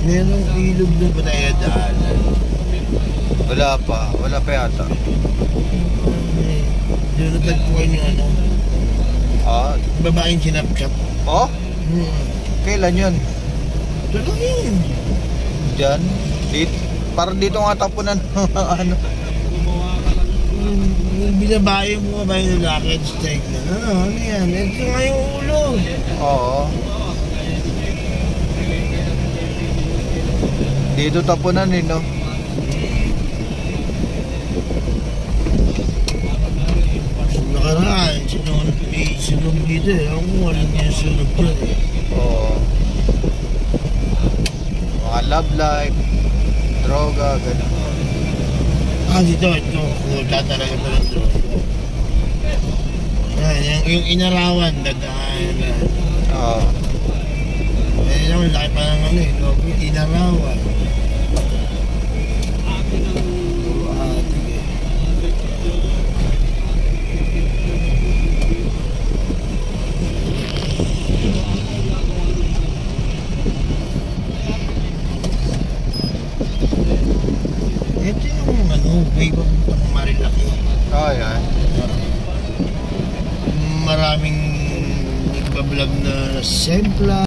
Merong ilog na ba tayo daanan? Wala pa yata. Doon natagpuan yung ano, babaeng sinapchap. Oh? Kailan yun? Ito lang yun. Diyan? Parang dito nga tapunan. Ano? Binabae mo ba yung lalaki at strike na? Ano yan? Ito nga yung ulo. Oo. Dito tapunan eh, no? Nakaraan, may sunog dito eh. Ako walang niya sunog dyan eh. Oo. Mga love life, droga, gano'n. Ito. Kulta talaga pa ng droga. Yung inarawan, dadaan na. Oo. Eh, naman, laki pa ng ano eh. Inarawan. Ito yung ano, way papuntang Marilaki. Yan. Maraming nagbablog na Sempla.